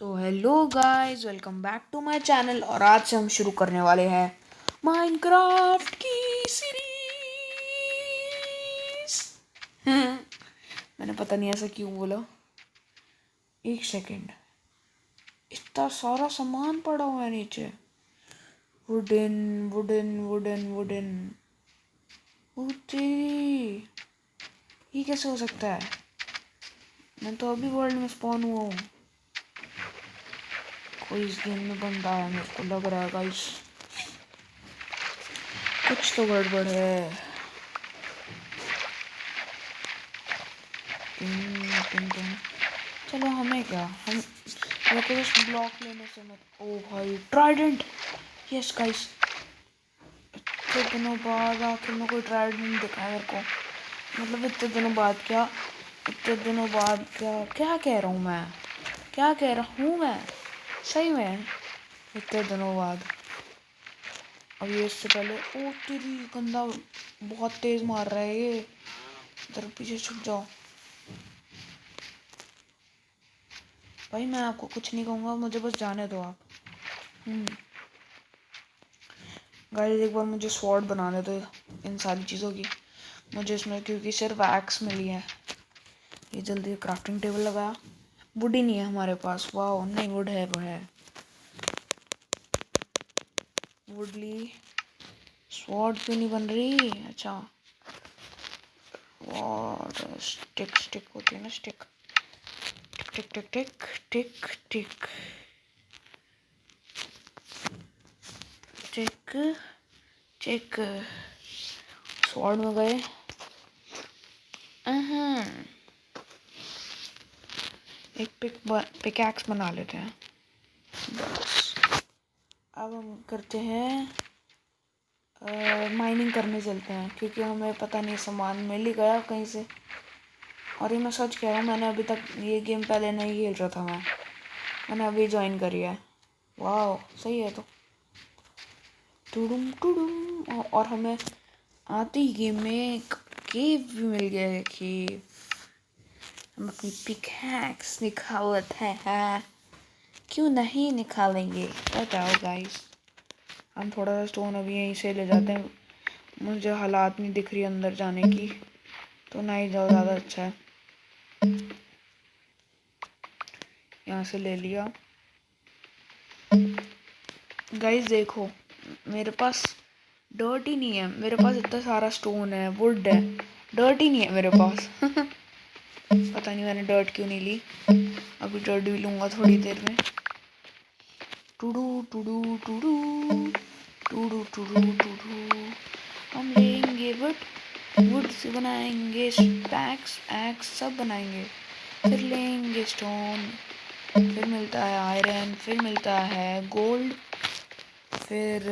तो hello guys, welcome back to my channel. और आज से हम शुरू करने वाले हैं माइनक्राफ्ट की सीरीज। मैंने पता नहीं ऐसा क्यों बोला। एक सेकंड, इतना सारा सामान पड़ा हुआ है नीचे। Wooden wooden wooden wooden. तेरी, ये कैसे हो सकता है? मैं तो अभी वर्ल्ड में स्पॉन हुआ हूँ। कोई इस गेम में बंदा है, मेरे को लग रहा है गाइस। कुछ तो गड़बड़ है। चलो, हमें क्या, हम मेरे को बस ब्लॉक लेने से मत। ओ भाई, ट्राइडेंट। यस गाइस, इतने दिनों बाद आखिर में कोई ट्राइडेंट दिखा है मेरे को। मतलब इतने दिनों बाद क्या, इतने दिनों बाद क्या क्या कह रहा हूँ मैं, क्या कह रहा हूँ मैं, सही में इतने दिनों बाद। अब ये इससे पहले, ओ तेरी गंदा, बहुत तेज मार रहा है ये। इधर पीछे छुप जाओ भाई, मैं आपको कुछ नहीं कहूँगा, मुझे बस जाने दो आप। गाइस, एक बार मुझे स्वॉर्ड बनाने दो इन सारी चीज़ों की। मुझे इसमें क्योंकि सिर्फ एक्स मिली है। ये जल्दी क्राफ्टिंग टेबल लगाया। वुड ही नहीं है हमारे पास। वाह, नहीं वुड है, वो है वुडली। स्वॉर्ड क्यों नहीं बन रही? अच्छा, और स्टिक स्टिक होती है ना, स्टिक। टिक टिक टिक टिक टिक टिक टिक। स्वॉर्ड में गए। एक पिकैक्स बना लेते हैं बस। अब हम करते हैं, माइनिंग करने चलते हैं, क्योंकि हमें पता नहीं सामान मिल ही गया कहीं से। और ये मैं सच कह रहा हूँ, मैंने अभी तक ये गेम पहले नहीं खेल रहा था। मैंने अभी ज्वाइन करी है। वाह, सही है। तो टुडुम टुडुम, और हमें आते ही गेम में एक केव भी मिल गया है। केव, हम अपनी पिकैक्स निकालते हैं। क्यों नहीं निकालेंगे, बताओ गाइस। हम थोड़ा सा स्टोन अभी यहीं से ले जाते हैं। मुझे हालात नहीं दिख रही अंदर जाने की, तो ना ही जाओ, ज़्यादा अच्छा है। यहाँ से ले लिया। गाइस देखो, मेरे पास डर्ट ही नहीं है। मेरे पास इतना सारा स्टोन है, वुड है, डर्ट ही नहीं है मेरे पास। पता नहीं मैंने डर्ट क्यों नहीं ली। अभी डर्ट भी लूँगा थोड़ी देर में। टुडू टुडू टुडू टुडू टुडू टुडू। हम लेंगे वुड से बनाएंगे स्टैक्स, एक्स सब बनाएंगे। फिर लेंगे स्टोन, फिर मिलता है आयरन, फिर मिलता है गोल्ड, फिर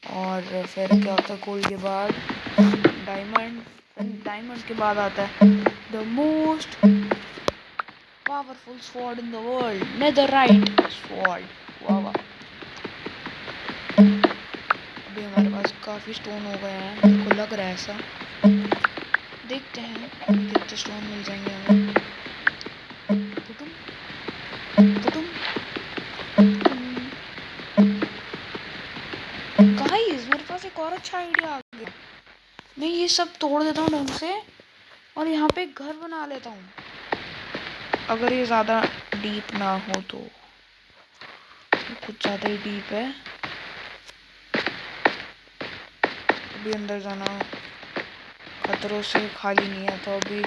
और फिर क्या होता है गोल्ड के बाद? डायमंड। डायमंड के बाद आता है the most powerful sword in the world, netherite sword. वाह वाह। अभी हमारे पास काफ़ी स्टोन हो गए हैं, मेरे को लग रहा है ऐसा। देखते हैं कितने स्टोन मिल जाएंगे हमें। गाइस, मेरे पास एक और अच्छा आइडिया आ गया। मैं ये सब तोड़ देता हूँ ढंग से, और यहाँ पे एक घर बना लेता हूँ। अगर ये ज़्यादा डीप ना हो तो। कुछ ज़्यादा ही डीप है, अभी अंदर जाना खतरों से खाली नहीं है, तो अभी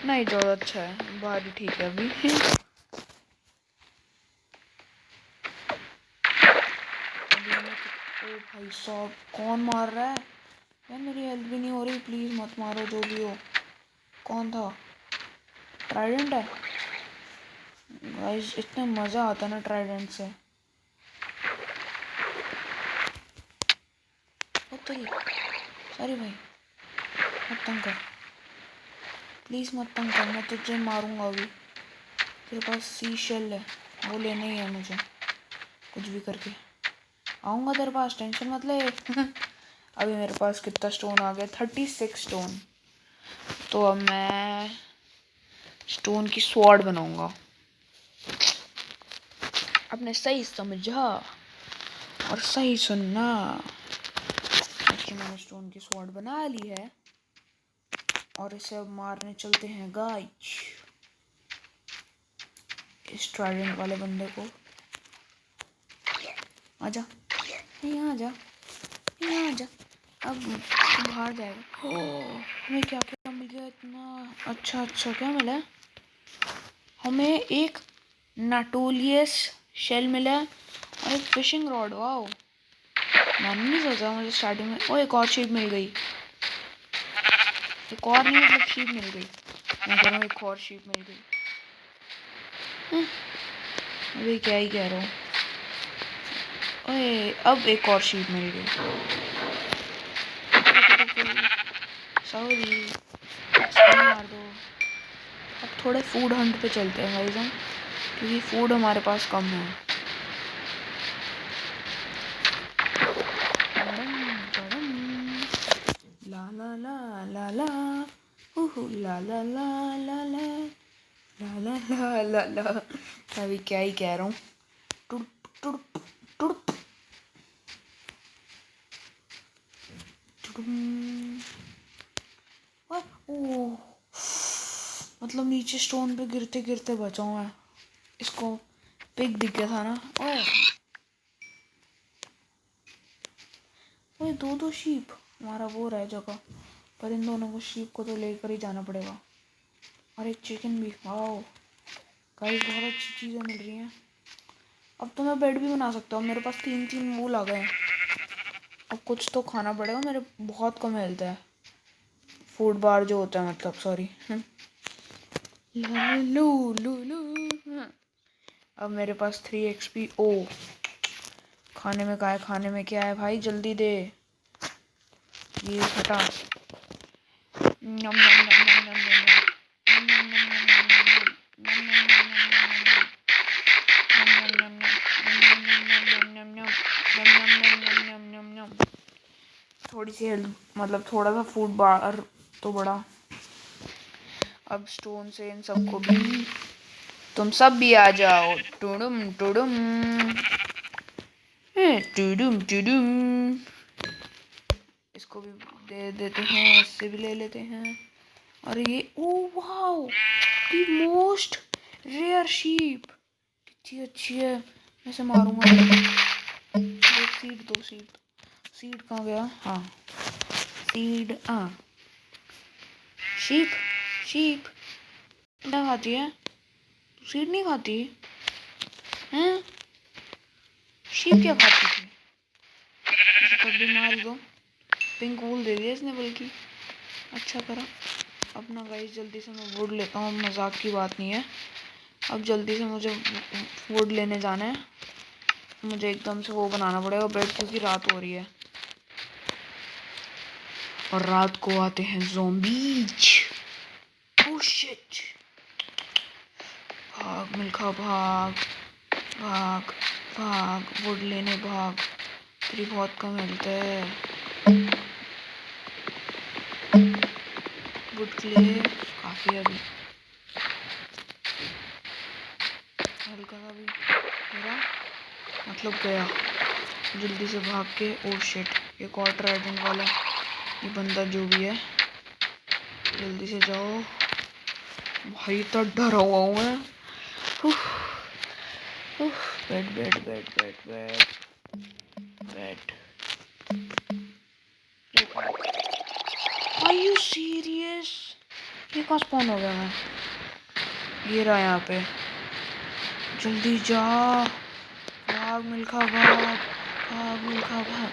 नहीं ज़्यादा अच्छा है, बाहर ही ठीक है अभी। ओ भाई साहब, कौन मार रहा है यार? मेरी हेल्प भी नहीं हो रही, प्लीज़ मत मारो जो भी हो। कौन था? ट्राइडेंट है गाइस, इतना मज़ा आता है ना ट्राइडेंट से। सॉरी भाई, मत तंग कर, प्लीज़ मत तंग कर, मैं तुझे मारूंगा अभी। तेरे पास सी शेल है, वो लेना ही है मुझे। कुछ भी करके आऊँगा तेरे पास, टेंशन मत ले। अभी मेरे पास कितना स्टोन आ गया? 36 स्टोन। तो अब मैं स्टोन की स्वॉर्ड बनाऊंगा। आपने सही समझा और सही सुनना। देखिए मैंने स्टोन की स्वॉर्ड बना ली है और इसे अब मारने चलते हैं गाइस इस ट्राइडेंट वाले बंदे को। आजा यहाँ आजा, यहाँ आजा। अब तो बाहर जाएगा। हमें क्या क्या मिल गया इतना अच्छा अच्छा, क्या मिला है हमें? एक नाटोलियस शेल मिला है और एक फिशिंग रॉड। वाओ, मैंने नहीं सोचा मुझे स्टार्टिंग में। ओ एक और शीप मिल गई, एक और नहीं मतलब शीप मिल गई। मैं कह रहा हूँ एक और शीप मिल गई। अभी क्या ही कह रहा हूँ। ओए अब एक और शीप मिल गई। सॉरी, मार दो। अब थोड़े फूड हंट पे चलते हैं गाइस हम, क्योंकि फूड हमारे पास कम है। ला ला ला ला ला ला ला ला ला ला ला ला ला ला। अभी क्या ही कह रहा हूँ। टुड़प टुड़प टुड़प ओह, मतलब नीचे स्टोन पे गिरते गिरते बचा हूँ मैं। इसको पिग दिख गया था ना। ओए ओए दो शीप। हमारा वो रह जगह, पर इन दोनों को शीप को तो लेकर ही जाना पड़ेगा। और एक चिकन भी। वाओ गाइस, बहुत अच्छी चीज़ें मिल रही हैं। अब तो मैं बेड भी बना सकता हूँ। मेरे पास 3 वूल आ गए। अब कुछ तो खाना पड़ेगा, मेरे बहुत कम हेल्थ है। फूड बार जो होता है मतलब, सॉरी। लू लू लू। अब मेरे पास 3 XP। ओ खाने में क्या है, खाने में क्या है भाई, जल्दी दे। ये हटा। नम नम नम नम नम नम। थोड़ी सी हेल्थ मतलब थोड़ा सा फूड बार तो बड़ा। अब स्टोन से इन सबको भी, तुम सब भी आ जाओ। टुडुम टुडुम टुडुम टुडुम। इसको भी दे देते हैं, इससे भी ले लेते हैं। और ये oh wow, the most rare sheep कितनी अच्छी है। मैं इसे मारूंगा। दो सीड कहाँ गया? हाँ सीड। हाँ शीप शीप क्या खाती है? सीड नहीं खाती हैं? शीप क्या खाती थी? इसे तब भी मार दो। पिंक वूल दे दिया इसने बल्कि, अच्छा करा। अपना गाइस जल्दी से मैं वुड लेता हूँ, मजाक की बात नहीं है। अब जल्दी से मुझे वुड लेने जाना है। मुझे एकदम से वो बनाना पड़ेगा बेड, क्योंकि रात हो रही है और रात को आते हैं ज़ॉम्बीज। ओह शिट, भाग मिल्खा भाग भाग भाग, वुड लेने भाग। तेरी बहुत कम हेल्थ है। वुड के लिए काफ़ी अभी हल्का सा भी मेरा मतलब गया। जल्दी से भाग के। ओह शिट, एक और ट्राइडेंट वाला ये बंदा जो भी है, जल्दी से जाओ भाई। तो डरा हुआ हूँ मैं। Bed bed bed bed bed bed. Are you serious? ये कहाँ स्पॉन हो गया मैं? ये रहा यहाँ पे। जल्दी जा, भाग मिल्खा भाग भाग मिल्खा भाग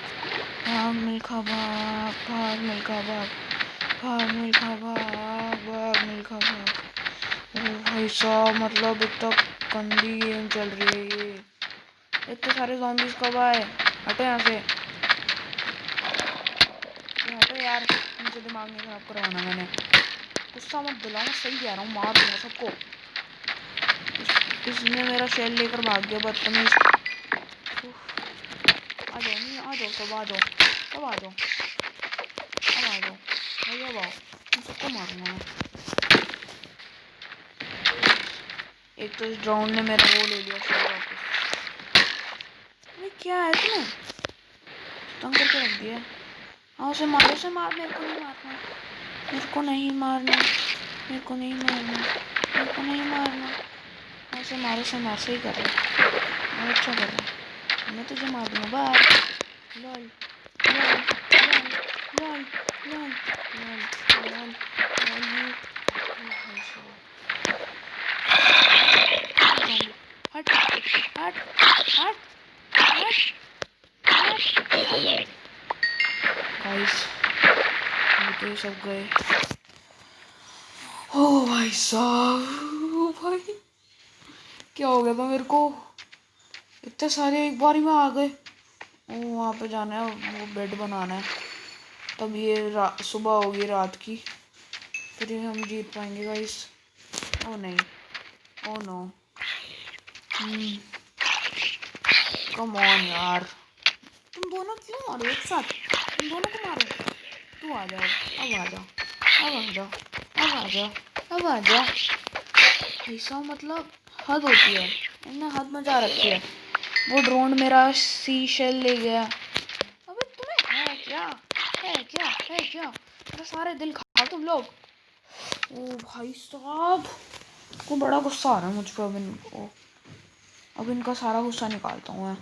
भाग मिल्खा भाग भाग मिल्खा भाग भाग मिल्खा भाग भाग मिल्खा भाग। ओ भाई साहब, मतलब इतना गंदी गेम चल रही है ये। इतने सारे ज़ॉम्बीज़ कब आए? हटो यहाँ से, हटो यार। मुझे दिमाग नहीं खराब करवाना मैंने। गुस्सा मत दिलाओ, मैं सही कह रहा हूँ, मार दूंगा सबको। इसने मेरा शेल लेकर भाग गया बदतमीज। आ जाओ नहीं, आ जाओ सब, आ जाओ सब, आ जाओ अब, आ जाओ भाई, अब आओ। तुम सबको मारूंगा मैं। एक तो इस ड्रोन ने मेरा वो ले लिया शेल वापस। क्या है तुम्हें? तंग करके रख दिया। हाँ उसे मारो, उसे मार, मेरे को नहीं मारना, मेरे को नहीं मारना, मेरे को नहीं मारना, मेरे को नहीं मारना। हाँ उसे मारो, उसे मार, सही कर रहा है, बहुत अच्छा कर रहा है। मैं तुझे मार दूंगा। Bye. Lol lol lol lol lol lol lol lol you. हट हट हट हट हट। गाइस ये तो सब गए। ओ भाई साहब, ओ भाई क्या हो गया था मेरे को? इतने सारे एक बारी में आ गए। ओ वहाँ पे जाना है, वो बेड बनाना है, तब ये सुबह होगी रात की, फिर ये हम जीत पाएंगे गाइस। ओ नहीं, ओ नो, कम ऑन यार, तुम दोनों क्यों मारो एक साथ? तुम दोनों को मारो। तू आ जाओ, अब आ जाओ, अब आ जाओ, अब आ जाओ, अब आ जाओ। ऐसा मतलब हद होती है, इनने हद मचा रखी है। वो ड्रोन मेरा सी शेल ले गया। अबे तुम्हें है क्या, है क्या, है क्या? मेरा सारे दिल खा तुम लोग। ओ भाई साहब को बड़ा गुस्सा आ रहा है मुझ पर। अब इनका सारा गुस्सा निकालता हूँ मैं।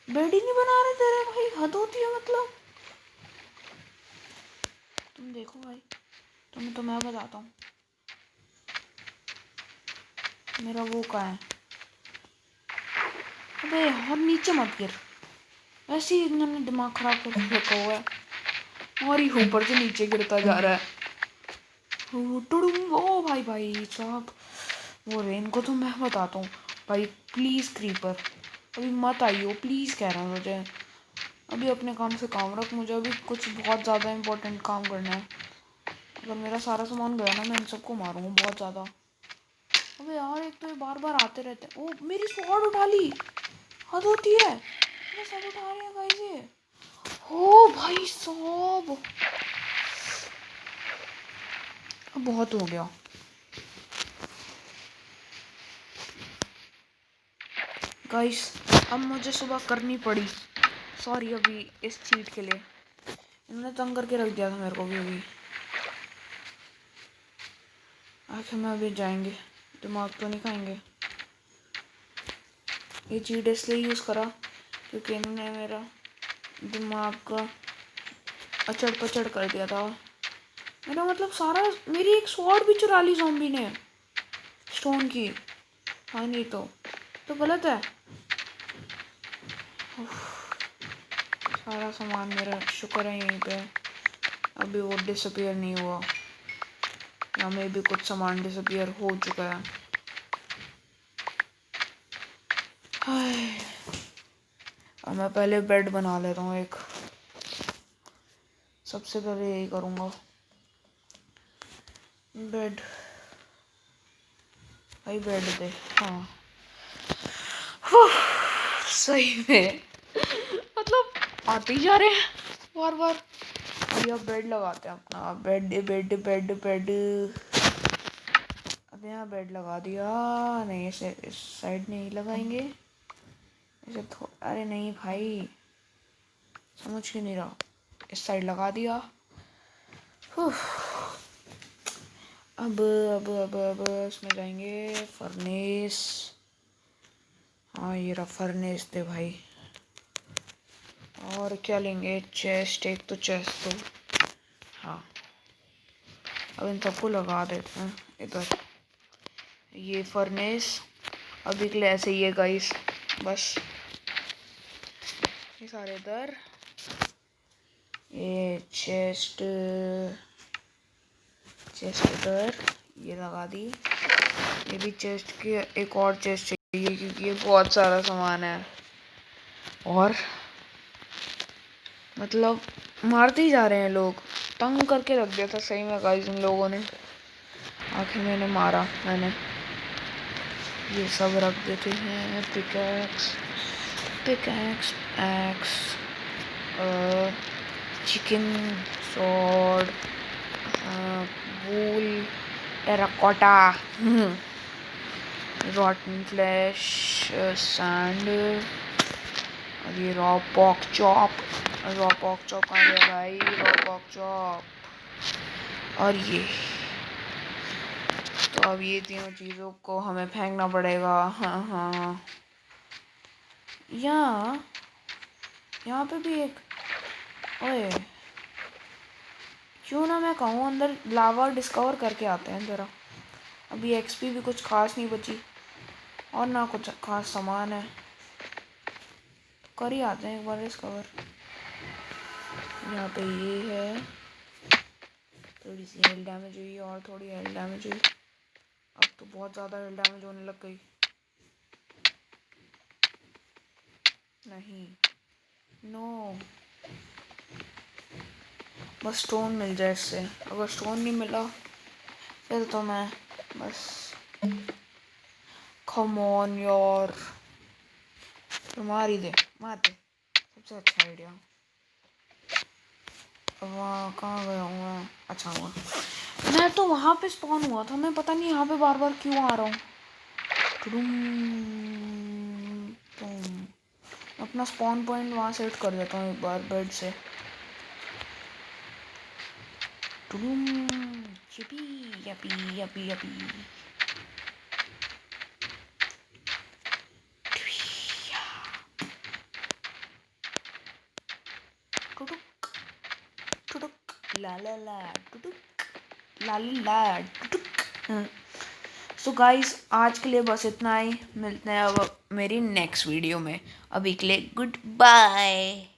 बेड ही नहीं बना रहे तेरे भाई, हद होती है मतलब। तुम देखो भाई, तुम्हें तो मैं बताता हूँ मेरा वो कहाँ है। अबे यार नीचे मत गिर, ऐसे ही इन्होंने दिमाग खराब कर रखा हुआ है और ये ऊपर से नीचे गिरता जा रहा है। ओ भाई भाई साहब, वो रे इनको तो मैं बताता हूँ भाई। प्लीज़ क्रीपर अभी मत आइयो, प्लीज़ कह रहा हूँ मुझे। अभी अपने काम से काम रख, मुझे अभी कुछ बहुत ज़्यादा इम्पोर्टेंट काम करना है। अगर मेरा सारा सामान गया ना, मैं इन सबको मारूंगा बहुत ज़्यादा। अबे यार एक तो ये बार बार आते रहते हैं। ओ मेरी स्वॉर्ड उठा ली, हद होती है, मेरा सब उठा रहे हैं गाइस ये। ओ भाई साहब अब बहुत हो गया गाइस। अब मुझे सुबह करनी पड़ी, सॉरी अभी इस चीट के लिए। इन्होंने तंग करके रख दिया था मेरे को भी। अभी आखिर में अभी जाएंगे, दिमाग तो नहीं खाएंगे। ये चीट इसलिए यूज़ करा क्योंकि इन्होंने मेरा दिमाग का अचड़ पचड़ कर दिया था। मेरा मतलब सारा, मेरी एक स्वॉर्ड भी चुरा ली ज़ॉम्बी ने स्टोन की। हाँ नहीं तो गलत है। सारा सामान मेरा शुक्र है यहीं पे अभी वो डिसअपियर नहीं हुआ, या में भी कुछ सामान डिसअपियर हो चुका है। अब मैं पहले बेड बना लेता हूँ एक, सबसे पहले यही करूँगा। बेड भाई, बेड दे। हाँ सही में मतलब आते ही जा रहे हैं बार बार। अभी अब बेड लगाते हैं अपना, बेड बेड बेड बेड। अब यहाँ बेड लगा दिया। नहीं इसे इस साइड नहीं लगाएंगे, इसे अरे नहीं भाई, समझ क्यों नहीं रहा। इस साइड लगा दिया। अब इसमें जाएंगे फर्नेस। हाँ ये रहा फर्नेस दे भाई। और क्या लेंगे, चेस्ट, एक तो चेस्ट तो हाँ। अब इन सबको लगा देते हैं इधर, ये फर्नेस अभी के लिए ऐसे ही है गाइस। बस ये सारे इधर, ये चेस्ट इधर ये लगा दी। ये भी चेस्ट की एक और चेस्ट चाहिए क्योंकि ये बहुत सारा सामान है। और मतलब मारते ही जा रहे हैं लोग, तंग करके रख दिया था सही में गाइस इन लोगों ने। आखिर मैंने मारा, मैंने ये सब रख देते हैं। Pickaxe pickaxe axe, chicken, sword, wool, terracotta, rotten flesh, sand और ये रॉ पॉक चॉप कहाँ गया भाई? रॉ पॉक चॉप और ये। तो अब ये तीनों चीज़ों को हमें फेंकना पड़ेगा। हाँ हाँ, यहाँ पे भी एक। ओए, क्यों ना मैं कहूँ अंदर लावा डिस्कवर करके आते हैं ज़रा। अभी एक्सपी भी कुछ खास नहीं बची और ना कुछ खास सामान है, कर ही आते हैं एक बार डिस्कवर। यहाँ पे ये है, थोड़ी सी हेल डैमेज हुई और थोड़ी हेल डैमेज हुई। अब तो बहुत ज़्यादा हेल डैमेज होने लग गई। नहीं, नो, बस स्टोन मिल जाए इससे। अगर स्टोन नहीं मिला फिर तो मैं बस, कम ऑन यार, मार ही दे, मार दे, सबसे अच्छा आइडिया। वहाँ कहाँ गया हूँ मैं? अच्छा हुआ मैं तो वहाँ पे स्पॉन हुआ था, मैं पता नहीं यहाँ पे बार बार क्यों आ रहा हूँ। अपना स्पॉन पॉइंट वहाँ सेट कर देता हूँ एक बार बेड से। यपी यपी यपी यपी। ला ला ला टुटुक ला ला ला टुटुक। सो गाइस, आज के लिए बस इतना ही। मिलते हैं अब मेरी नेक्स्ट वीडियो में। अभी के लिए गुड बाय।